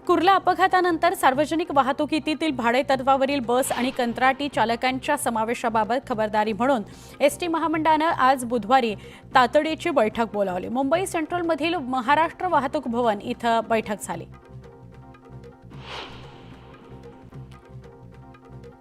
कुर्ला अपघातानंतर सार्वजनिक वाहतुकीतील भाडे तत्वावरील बस आणि कंत्राटी चालकांच्या समावेशाबाबत खबरदारी म्हणून एसटी महामंडळानं आज बुधवारी तातडीची बैठक बोलावली। मुंबई सेंट्रलमधील महाराष्ट्र वाहतूक भवन इथं बैठक झाली।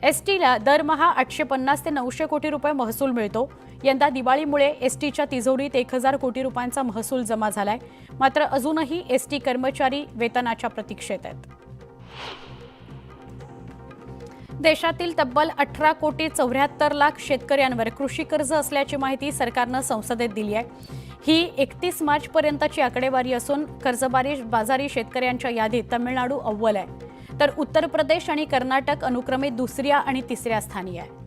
एसटीला दरमहा 850 ते 900 कोटी रुपये महसूल मिळतो। यंदा दिवाळीमुळे एसटीच्या तिजोरीत 1000 कोटी रुपयांचा महसूल जमा झालाय। मात्र अजूनही एसटी कर्मचारी वेतनाच्या प्रतीक्षेत आहेत। देशातील तब्बल 18 कोटी 74 लाख शेतकऱ्यांवर कृषी कर्ज असल्याची माहिती सरकारनं संसदेत दिली आहे। ही 31 मार्च पर्यंतची आकडेवारी असून कर्जबाजारी शेतकऱ्यांच्या यादीत तामिळनाडू अव्वल आहे, तर उत्तर प्रदेश आणि कर्नाटक अनुक्रमे दुसऱ्या आणि तिसऱ्या स्थानी आहे।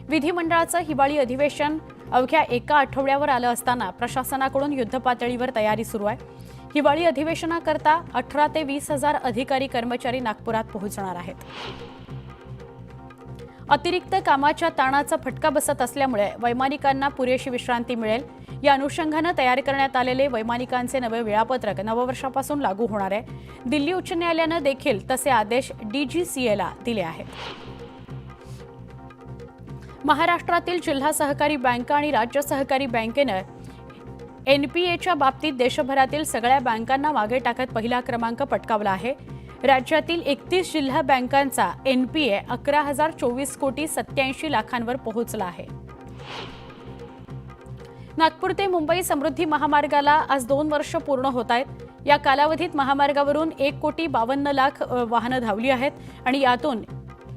विधिमंडळाचं हिवाळी अधिवेशन अवघ्या एका आठवड्यावर आलं असताना प्रशासनाकडून युद्धपातळीवर तयारी सुरू आहे। हिवाळी अधिवेशनाकरता 18 ते 20 हजार अधिकारी कर्मचारी नागपुरात पोहोचणार आहेत। अतिरिक्त कामाच्या ताणाचा फटका बसत असल्यामुळे वैमानिकांना पुरेशी विश्रांती मिळेल, या अनुषंगाने तयार करण्यात आलेले वैमानिकांचे नवे वेळापत्रक नववर्षापासून लागू होणार आहे। दिल्ली उच्च न्यायालयाने देखील तसे आदेश डीजीसीएला दिले आहेत। महाराष्ट्रातील जिल्हा सहकारी बँका आणि राज्य सहकारी बँकेनं एनपीएच्या बाबतीत देशभरातील सगळ्या बँकांना मागे टाकत पहिला क्रमांक पटकावला आहे। राज्यातील 31 जिल्हा बँकांचा एनपीए 11,024 कोटी 87 लाखांवर पोहोचला आहे। नागपूर ते मुंबई समृद्धी महामार्गाला आज 2 वर्ष पूर्ण होत आहेत। या कालावधीत महामार्गावरून 1 कोटी 52 लाख वाहनं धावली आहेत आणि यातून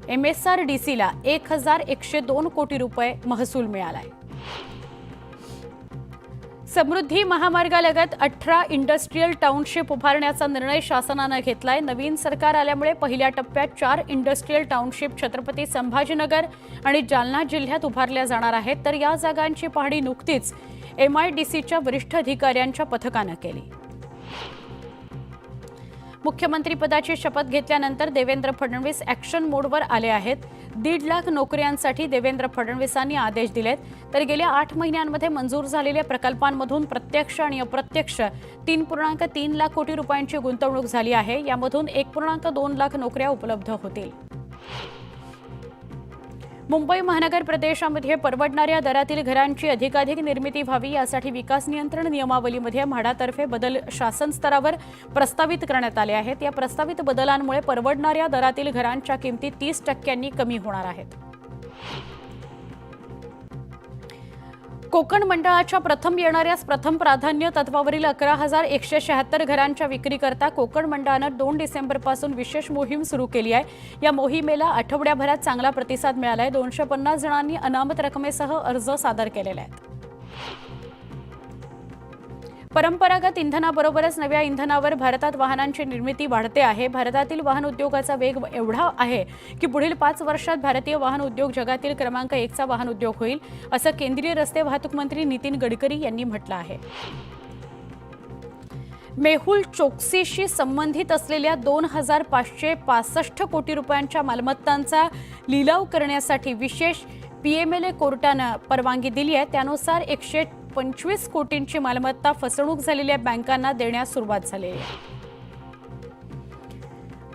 एमएसआरडीसीला 1102 कोटी रुपये महसूल मिळालाय। समृद्धी महामार्गालगत 18 इंडस्ट्रियल टाउनशिप उभारण्याचा निर्णय शासनाने घेतलाय। नवीन सरकार आल्यामुळे पहिल्या टप्प्यात 4 इंडस्ट्रियल टाउनशिप छत्रपती संभाजीनगर आणि जालना जिल्ह्यात उभारल्या जाणार आहेत, तर या जागांची पाहणी नुकतीच एमआयडीसीच्या वरिष्ठ अधिकाऱ्यांच्या पथकाने केली। मुख्यमंत्रीपदाची शपथ घेतल्यानंतर देवेंद्र फडणवीस ॲक्शन मोडवर आले आहेत। 1.5 लाख नोकऱ्यांसाठी देवेंद्र फडणवीसांनी आदेश दिलेत, तर गेल्या 8 महिन्यांमध्ये मंजूर झालेल्या प्रकल्पांमधून प्रत्यक्ष आणि अप्रत्यक्ष 3.3 लाख कोटी रुपयांची गुंतवणूक झाली आहे। यामधून 1.2 लाख नोकऱ्या उपलब्ध होतील। मुंबई महानगर प्रदेशामध्ये परवडणाऱ्या दरातील घरांची अधिकाधिक निर्मिती व्हावी यासाठी विकास नियंत्रण नियमावलीमध्ये म्हाडातर्फे बदल शासन स्तरावर प्रस्तावित करण्यात आले आहेत। या प्रस्तावित बदलांमुळे परवडणाऱ्या दरातील घरांच्या किमती 30% कमी होणार आहेत। कोकण मंडळाच्या प्रथम येणाऱ्यास प्रथम प्राधान्य तत्वावरील 11,176 घरांच्या विक्रीकरता कोकण मंडळाने 2 डिसेंबरपासून विशेष मोहीम सुरू केली आहे। या मोहिमेला आठवड्याभरात चांगला प्रतिसाद मिळाला आहे। 250 जणांनी अनामत रकमेसह अर्ज सादर केलेले आहेत। परंपरागत इंधनाबरोबरच नव्या इंधनावर भारतात वाहनांची निर्मिती वाढते आहे। भारतातील वाहन उद्योगाचा वेग एवढा आहे की पुढील 5 वर्षात भारतीय वाहन उद्योग जगातील क्रमांक 1 चा वाहन उद्योग होईल, असं केंद्रीय रस्ते वाहतूक मंत्री नितीन गडकरी यांनी म्हटलं आहे। मेहुल चोक्सीशी संबंधित असलेल्या 2,565 कोटी रुपयांच्या मालमत्तांचा लिलाव करण्यासाठी विशेष पीएमएलए कोर्टाने परवानगी दिली आहे। त्यानुसार 125 कोटींची मालमत्ता फसवणूक झालेल्या बँकांना देण्यास सुरुवात झाली आहे।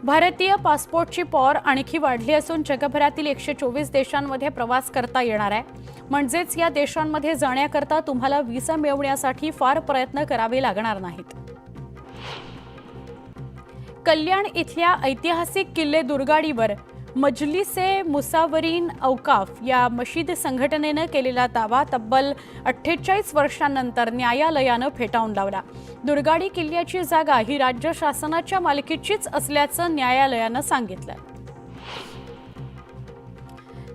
भारतीय पासपोर्टची पॉवर आणखी वाढली असून जगभरातील 124 देशांमध्ये प्रवास करता येणार आहे। म्हणजेच या देशांमध्ये जाण्याकरता तुम्हाला व्हिसा मिळवण्यासाठी फार प्रयत्न करावे लागणार नाहीत। कल्याण इथल्या ऐतिहासिक किल्ले दुर्गाडीवर मजलिसे मुसावरीन औकाफ या मशीद संघटनेने केलेला दावा तब्बल 48 वर्षांनंतर न्यायालयाने फेटाळून लावला। दुर्गाडी किल्ल्याची जागा ही राज्य शासनाच्या मालकीचीच असल्याचं न्यायालयाने सांगितलं।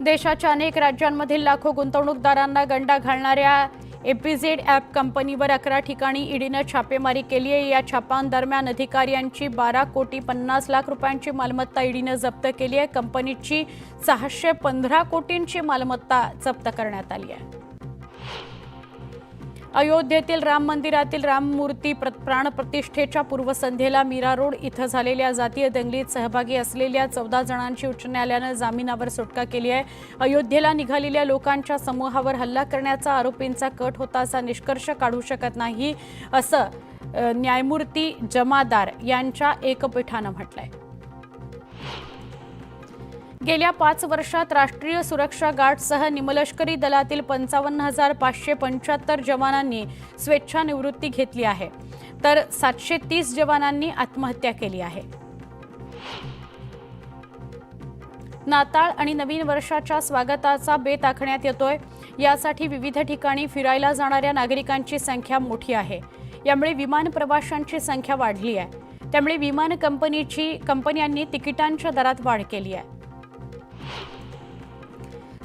देशाच्या अनेक राज्यांमधील लाखो गुंतवणूकदारांना गंडा घालणाऱ्या एपीझेड ॲप कंपनीवर 11 ठिकाणी ईडीने छापेमारी केली आहे। या छापांदरम्यान अधिकाऱ्यांची 12 कोटी 50 लाख रुपयांची मालमत्ता ईडीने जप्त केली आहे। कंपनीची 615 कोटींची मालमत्ता जप्त करण्यात आली आहे। अयोध्येतील राम मंदिरातील राममूर्ती प्राणप्रतिष्ठेच्या पूर्वसंध्येला मीरा रोड इथं झालेल्या जातीय दंगलीत सहभागी असलेल्या 14 जणांची उच्च न्यायालयाने जामिनावर सुटका केली आहे। अयोध्येला निघालेल्या लोकांच्या समूहावर हल्ला करण्याचा आरोपींचा कट होता असा निष्कर्ष काढू शकत नाही असं न्यायमूर्ती जमादार यांच्या एकपीठानं म्हटलंय. गेल्या 5 वर्षात राष्ट्रीय सुरक्षा गार्डसह निमलष्करी दलातील 55,575 जवानांनी स्वेच्छानिवृत्ती घेतली आहे, तर 730 जवानांनी आत्महत्या केली आहे. नाताळ आणि नवीन वर्षाच्या स्वागताचा बेत आखण्यात येतोय. यासाठी विविध ठिकाणी फिरायला जाणाऱ्या नागरिकांची संख्या मोठी आहे. यामुळे विमान प्रवाशांची संख्या वाढली आहे. त्यामुळे विमान कंपन्यांनी तिकिटांच्या दरात वाढ केली आहे.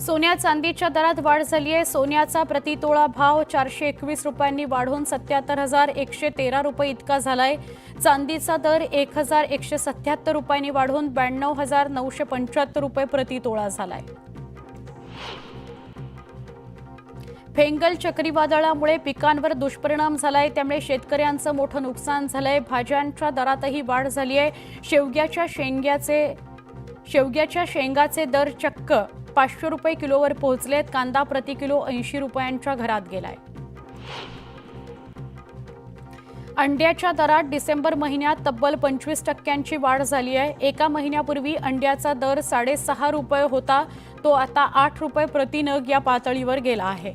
सोन्या चांदीच्या दरात वाढ झाली आहे. सोन्याचा प्रतितोळा भाव 421 रुपयांनी वाढून 77,113 रुपये इतका झालाय. चांदीचा दर 1,177 रुपयांनी वाढून 92,975 रुपये प्रतितोळा झालाय. फेंगल चक्रीवादळामुळे पिकांवर दुष्परिणाम झालाय. त्यामुळे शेतकऱ्यांचं मोठं नुकसान झालंय. भाज्यांच्या दरातही वाढ झाली आहे. शेवग्याच्या शेंगाचे दर चक्क 500 रुपये किलोवर पोहोचलेत. कांदा प्रति किलो 80 रुपयांच्या घरात गेलाय. अंड्याच्या दरात डिसेंबर महिन्यात तब्बल 25% वाढ झाली आहे. एका महिन्यापूर्वी अंड्याचा दर 6.5 रुपये होता, तो आता 8 रुपये प्रति नग या पातळीवर गेला आहे.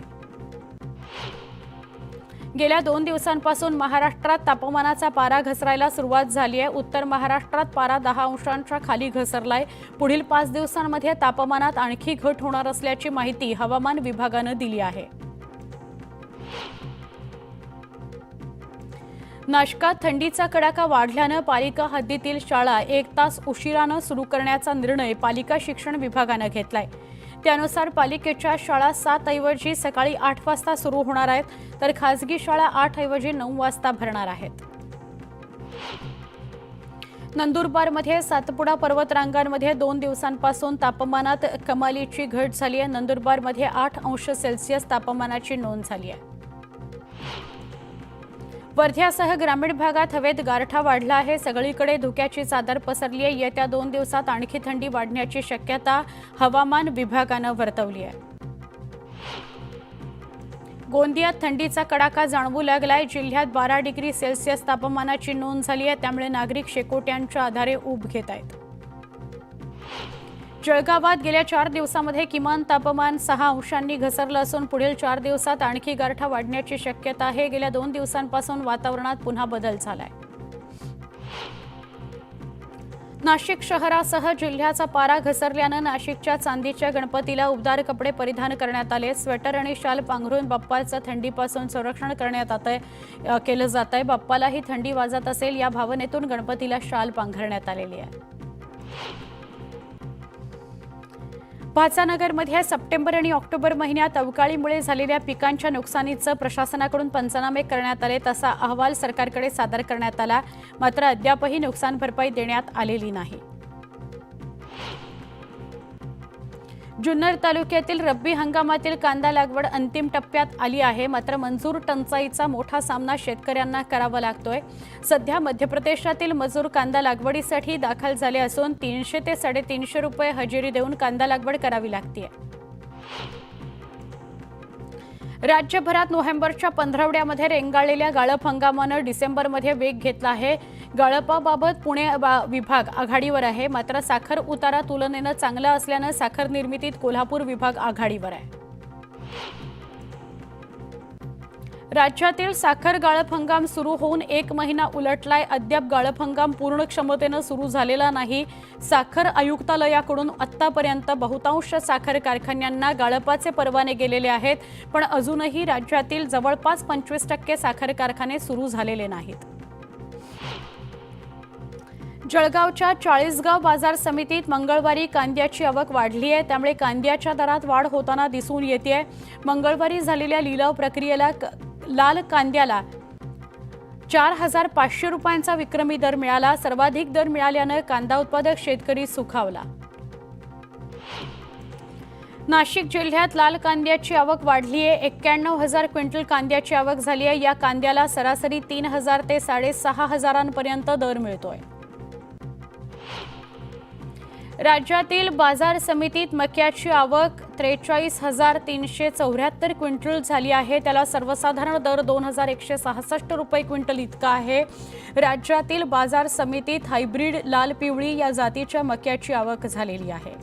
गेल्या 2 दिवसांपासून महाराष्ट्रात तापमानाचा पारा घसरायला सुरुवात झाली आहे. उत्तर महाराष्ट्रात पारा 10 अंशांच्या खाली घसरलाय. पुढील 5 दिवसांमध्ये तापमानात आणखी घट होणार असल्याची माहिती हवामान विभागानं दिली आहे. नाशकात थंडीचा कडाका वाढल्यानं पालिका हद्दीतील शाळा 1 तास उशिरानं सुरू करण्याचा निर्णय पालिका शिक्षण विभागानं घेतलाय. त्यानुसार पालिकेच्या शाळा 7 ऐवजी सकाळी 8 वाजता सुरू होणार आहेत, तर खासगी शाळा 8 ऐवजी 9 वाजता भरणार आहेत. नंदुरबारमध्ये सातपुडा पर्वतरांगांमध्ये 2 दिवसांपासून तापमानात कमालीची घट झाली आहे. नंदुरबारमध्ये 8 अंश सेल्सिअस तापमानाची नोंद झाली आहे. वर्ध्यासह ग्रामीण भागात हवेत गारठा वाढला आहे. सगळीकडे धुक्याची चादर पसरली आहे. येत्या 2 दिवसात आणखी थंडी वाढण्याची शक्यता हवामान विभागानं वर्तवली आहे. गोंदियात थंडीचा कडाका जाणवू लागलाय. जिल्ह्यात 12 डिग्री सेल्सिअस तापमानाची नोंद झाली आहे. त्यामुळे नागरिक शेकोट्यांच्या आधारे ऊब घेत आहेत. जळगावात गेल्या 4 दिवसांमध्ये किमान तापमान 6 अंशांनी घसरलं असून पुढील 4 दिवसात आणखी गारठा वाढण्याची शक्यता आहे. गेल्या 2 दिवसांपासून वातावरणात पुन्हा बदल झालाय. नाशिक शहरासह जिल्ह्याचा पारा घसरल्यानं नाशिकच्या चांदीच्या गणपतीला उबदार कपडे परिधान करण्यात आले. स्वेटर आणि शाल पांघरून बाप्पाचं थंडीपासून संरक्षण करण्यात केलं जात आहे. बाप्पालाही थंडी वाजत असेल या भावनेतून गणपतीला शाल पांघरण्यात आलेली आहे. भाचानगरमध्ये सप्टेंबर आणि ऑक्टोबर महिन्यात अवकाळीमुळे झालेल्या पिकांच्या नुकसानीचं प्रशासनाकडून पंचनामे करण्यात आले. तसा अहवाल सरकारकडे सादर करण्यात आला. मात्र अद्यापही नुकसान भरपाई देण्यात आलेली नाही. जुन्नर तालुक्यातील रब्बी हंगामातील कांदा लागवड अंतिम टप्प्यात आली आहे. मात्र मंजूर टंचाईचा मोठा सामना शेतकऱ्यांना करावा लागतोय. सध्या मध्य प्रदेशातील मजूर कांदा लागवडीसाठी दाखल झाले असून 300 ते 350 रुपये हजेरी देऊन कांदा लागवड करावी लागते. राज्यभरात नोव्हेंबरच्या पंधरवड्यामध्ये रेंगाळलेल्या गाळप हंगामानं डिसेंबरमध्ये वेग घेतला आहे. गाळपाबाबत पुणे विभाग आघाडीवर आहे. मात्र साखर उतारा तुलनेनं चांगला असल्यानं साखर निर्मितीत कोल्हापूर विभाग आघाडीवर आहे. राज्यातील साखर गाळप हंगाम सुरू होऊन 1 महिना उलटलाय. अद्याप गाळप हंगाम पूर्ण क्षमतेनं सुरू झालेला नाही. साखर आयुक्तालयाकडून आतापर्यंत बहुतांश साखर कारखान्यांना गाळपाचे परवाने गेलेले आहेत, पण अजूनही राज्यातील जवळपास 25% साखर कारखाने सुरू झालेले नाहीत. जळगावच्या चाळीसगाव बाजार समितीत मंगळवारी कांद्याची आवक वाढली आहे. त्यामुळे कांद्याच्या दरात वाढ होताना दिसून येते. मंगळवारी झालेल्या लिलाव प्रक्रियेला लाल कांद्याला 4,500 रुपयांचा विक्रमी दर मिळाला. सर्वाधिक दर मिळाल्यानं कांदा उत्पादक शेतकरी सुखावला. नाशिक जिल्ह्यात लाल कांद्याची आवक वाढली आहे. 91,000 क्विंटल कांद्याची आवक झाली आहे. या कांद्याला सरासरी 3,000 ते 6,500 पर्यंत दर मिळतोय. राज्यातील बाजार समितीत मक्याची आवक 43,374 क्विंटल झाली आहे. त्याला सर्वसाधारण दर 2,166 रुपये क्विंटल इतका आहे. राज्यातील बाजार समितीत हायब्रिड लाल पिवळी या जातीच्या मक्याची आवक झालेली आहे.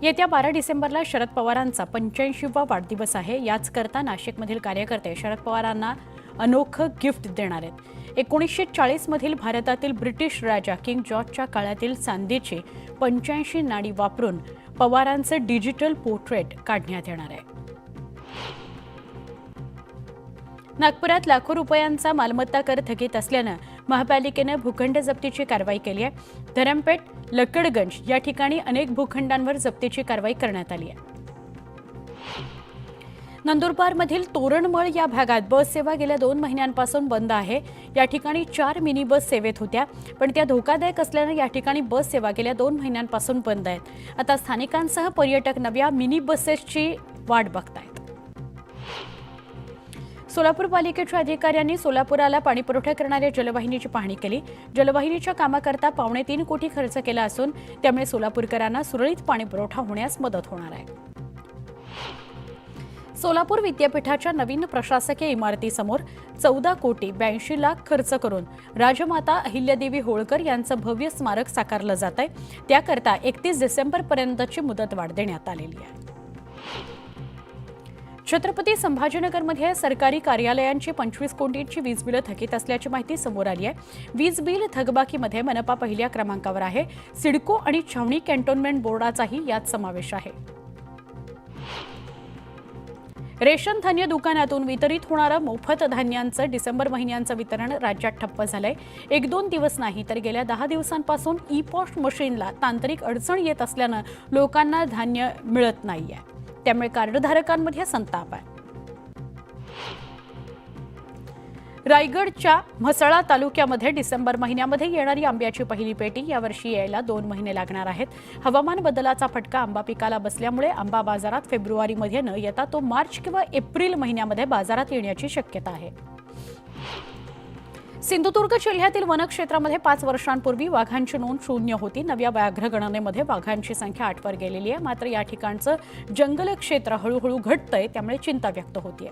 येत्या 12 डिसेंबरला शरद पवारांचा 85वा वाढदिवस आहे. याच करता नाशिकमधील कार्यकर्ते शरद पवारांना अनोखं गिफ्ट देणार आहेत. 1940 मधील भारतातील ब्रिटिश राजा किंग जॉर्जच्या काळातील चांदीची 85 नाणी वापरून पवारांचं डिजिटल पोर्ट्रेट काढण्यात येणार आहे. नागपुरात लाखो रुपयांचा मालमत्ता कर थकीत असल्यानं महापालिकेनं भूखंड जप्तीची कारवाई केली आहे. धरमपेठ, लकडगंज या ठिकाणी अनेक भूखंडांवर जप्तीची कारवाई करण्यात आली आहे. नंदुरबारमधील तोरणमळ या भागात बस सेवा गेल्या 2 महिन्यांपासून बंद आहे. या ठिकाणी 4 मिनी बस सेवेत होत्या, पण त्या धोकादायक असल्यानं या ठिकाणी बस सेवा गेल्या 2 महिन्यांपासून बंद आहेत. आता स्थानिकांसह पर्यटक नव्या मिनी बसेसची वाट बघतायत. सोलापूर पालिकेच्या अधिकाऱ्यांनी सोलापुराला पाणीपुरवठा करणाऱ्या जलवाहिनीची पाहणी केली. जलवाहिनीच्या कामाकरता 3.25 कोटी खर्च केला असून त्यामुळे सोलापूरकरांना सुरळीत पाणीपुरवठा होण्यास मदत होणार आहे. सोलापूर विद्यापीठाच्या नवीन प्रशासकीय इमारतीसमोर 14 कोटी 82 लाख खर्च करून राजमाता अहिल्यादेवी होळकर यांचं भव्य स्मारक साकारलं जात आहे. त्याकरता 31 डिसेंबरपर्यंतची मुदतवाढ देण्यात आलेली आहे. छत्रपती संभाजीनगरमध्ये सरकारी कार्यालयांची 25 कोटींची वीज बिलं थकीत असल्याची माहिती समोर आली आहे. वीज बिल थकबाकीमध्ये मनपा पहिल्या क्रमांकावर आहे. सिडको आणि छावणी कॅन्टोन्मेंट बोर्डाचाही यात समावेश आहे. रेशन धान्य दुकानातून वितरित होणारं मोफत धान्यांचं डिसेंबर महिन्यांचं वितरण राज्यात ठप्प झालंय. 1-2 दिवस नाही तर गेल्या 10 दिवसांपासून ई-पॉस्ट मशीनला तांत्रिक अडचण येत असल्यानं लोकांना धान्य मिळत नाहीये. त्यामुळे कार्डधारकांमध्ये संताप आहे. रायगडच्या म्हसळा तालुक्यामध्ये डिसेंबर महिन्यामध्ये येणारी आंब्याची पहिली पेटी यावर्षी यायला 2 महिने लागणार आहेत. हवामान बदलाचा फटका आंबा पिकाला बसल्यामुळे आंबा बाजारात फेब्रुवारीमध्ये न येता तो मार्च किंवा एप्रिल महिन्यामध्ये बाजारात येण्याची शक्यता आहे. सिंधुदुर्ग जिल्ह्यातील वनक्षेत्रामध्ये 5 वर्षांपूर्वी वाघांची नोंद 0 होती. नव्या व्याघ्र गणनेमध्ये वाघांची संख्या 8 वर गेलेली आहे. मात्र या ठिकाणचं जंगल क्षेत्र हळूहळू घटतंय, त्यामुळे चिंता व्यक्त होतीये.